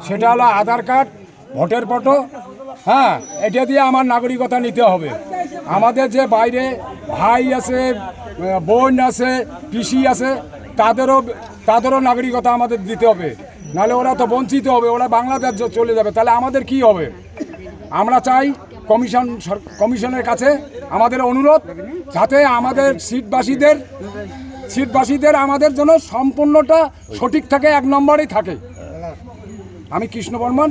সেটা হলো আধার কার্ড, ভোটের ফটো। হ্যাঁ, এটা দিয়ে আমার নাগরিকতা নিতে হবে। আমাদের যে বাইরে ভাই আছে, বোন আছে, পিসি আছে, তাদেরও নাগরিকতা আমাদের দিতে হবে, নাহলে ওরা তো বঞ্চিত হবে, ওরা বাংলাদেশ চলে যাবে, তাহলে আমাদের কি হবে? আমরা চাই কমিশনের কাছে আমাদের অনুরোধ, যাতে আমাদের সিটবাসীদের আমাদের জন্য সম্পূর্ণটা সঠিক থাকে, 1 নম্বরেই থাকে। আমি কৃষ্ণ বর্মন,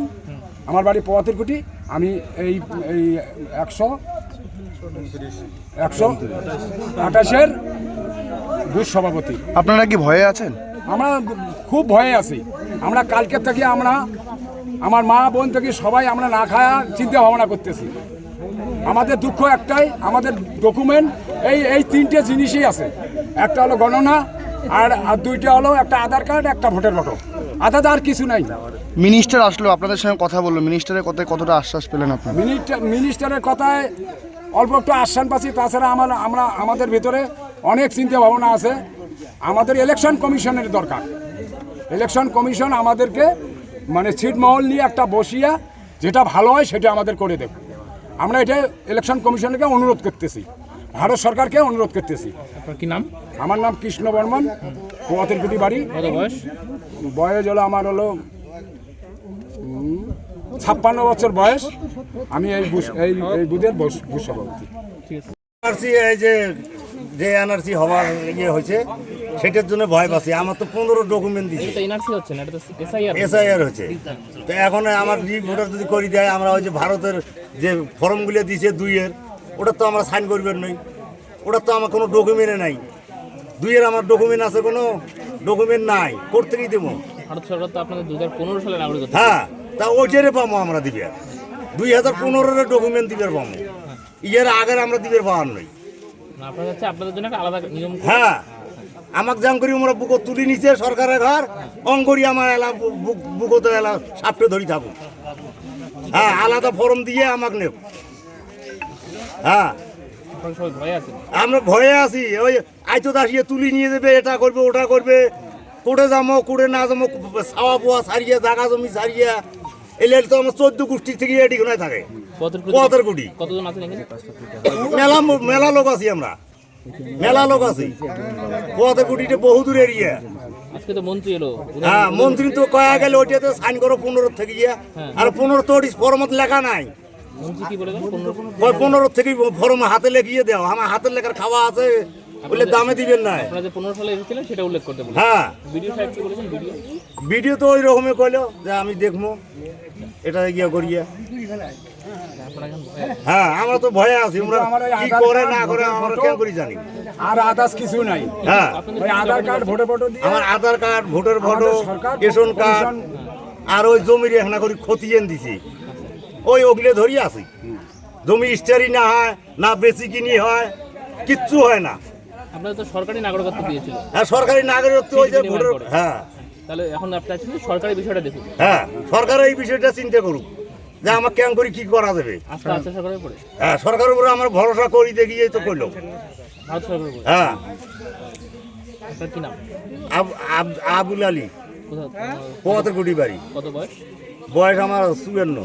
আমার বাড়ি পোয়াতিরকুটি। আমি এই 128-এর বুথ সভাপতি। আপনারা কি ভয়ে আছেন? আমরা খুব ভয়ে আছি। আমরা কালকের থেকে আমার মা বোন থেকে সবাই আমরা না খায়া চিন্তা ভাবনা করতেছি। আমাদের দুঃখ একটাই, আমাদের ডকুমেন্ট এই 3টে জিনিসই আছে। একটা হলো গণনা, আর 2টা হলো একটা আধার কার্ড, একটা ভোটের ফটো। আদাতে আর কিছু নাই। মিনিস্টার আসলো, আপনাদের সঙ্গে কথা বললো, মিনিস্টারের কথায় কতটা আশ্বাস পেলেন আপনারা? মিনিস্টারের কথায় অল্প একটু আশ্বাস পাচ্ছি। তাছাড়া আমাদের ভিতরে অনেক চিন্তা ভাবনা আছে। আমাদের ইলেকশন কমিশনের দরকার। ইলেকশন কমিশন আমাদেরকে মানে ছিটমহল নিয়ে একটা বসিয়া যেটা ভালো হয় সেটা আমাদের করে দেবে। আমরা এটা ইলেকশন কমিশনকে অনুরোধ করতেছি, ভারত সরকারকে অনুরোধ করতেছি। আপনার কি নাম? আমার নাম কৃষ্ণ বর্মন, পোয়াতিরকুটি বাড়ি। কত বয়স? বয়স হলো আমার 56 বছর বয়স। আমি এই বুথের বুথ সভাপতি। এনআরসি এই যে এনআরসি হওয়ার হয়েছে সেটার জন্য ভয় পাচ্ছি। আমার তো 15 ডকুমেন্ট দিচ্ছে, এনআরসি হচ্ছে না, এটা তো এসআইআর হচ্ছে। তো এখন আমার রিভোটার যদি করে দেয়, আমরা ওই যে ভারতের যে ফর্মগুলো দিয়েছে 2-এর, ওটা তো আমরা সাইন করবেন নই, ওটা তো আমার কোনো ডকুমেন্টে নাই। 2-এর আমার ডকুমেন্ট আছে, কোনো ডকুমেন্ট নাই, করতে গিয়ে দেবো। ভারত সরকার তো আপনাদের 2015 সালে নাগরিকত্ব। হ্যাঁ, তা ওইটারে পাবো আমরা দিবে। 2015-এর ডকুমেন্ট দিবে পাবো, ইয়ের আগের আমরা দিবে পাওয়ার নই। আপনাদের হচ্ছে আপনাদের জন্য একটা আলাদা নিয়ম। হ্যাঁ, আমাকে জাম করি আমরা বুকো তুলি নিচে সরকারের ঘর অঙ্করি আমার এলা বুকোতে এলা সাপটে ধরি থাকুক। হ্যাঁ, আলাদা ফর্ম দিয়ে আমাকে নেব। হ্যাঁ, সবাই ভয় আছে। আমরা ভয়ে আছি। ওই আইতো দাসিয়ে তুলি নিয়ে যাবে, এটা করবে ওটা করবে, কোটে যাবো কোটে না যাবো, ছাওয়া পোয়া সারিয়ে জাগা জমি সারিয়ে এলে তো আমার 14 গোষ্ঠী থেকে এটি কোনায় থাকে। পোয়াতিরকুটি কতজন আছেন এখানে? মেলা লোক আছি আমরা, মেলা লোক আছি। পোয়াতিরকুটিতে বহুদূর এরিয়া। আজকে তো মন্ত্রী এলো। হ্যাঁ, মন্ত্রী তো কয়া গেল ওইটাতে সাইন করো 15 থেকে গিয়া, আর 15 তো ফর্মত লেখা নাই। মন্ত্রী কি বলে? 15 থেকে ফর্ম হাতে লেখিয়ে দাও, আমার হাতের লেখার খাওয়া আছে বলে দামে দিবেন না। আপনারা যে 15 সালে এসেছিলেন সেটা উল্লেখ করতে বলেন। হ্যাঁ, ভিডিও সাহেব কি বলেছেন? ভিডিও তো ওই রকমই কইলো যে আমি দেখবো এটা গিয়া করিয়া। হ্যাঁ, আমরা তো ভয়ে আছি, আমরা কি করে না করে আমরা কেন করি জানি। আর আদার্স কিছু নাই। হ্যাঁ, ওই আধার কার্ড, ভোটের ফটো দিয়ে আমার আধার কার্ড, ভোটার ফটো, সরকার রেশন কার্ড আর ওই জমির এখানে করে খতিয়ান দিছি, ওই ওগুলো ধরিয়ে আছি। জমি স্টারি না হয় না, বেশি কিনি হয়, কিচ্ছু হয় না। আপনাদের তো সরকারি নাগরিকত্ব দিয়েছিল। হ্যাঁ, সরকারি নাগরিকত্ব ওই যে ভোটার। হ্যাঁ, তাহলে এখন আপনার সরকারি বিষয়টা দেখুন। হ্যাঁ, সরকার এই বিষয়টা চিন্তা করুক যে আমার কেন করি কি করা যাবে। আস্থা আছে সরকারের উপরে? হ্যাঁ, সরকারের উপরে আমরা ভরসা করি, দেখিয়ে তো করলো। ভারত সরকারের উপরে? হ্যাঁ। আপনার কি নাম? আবুল আলী, কোথাও? পোয়াতিরকুটি বাড়ি। কত বয়স? বয়স আমার 54।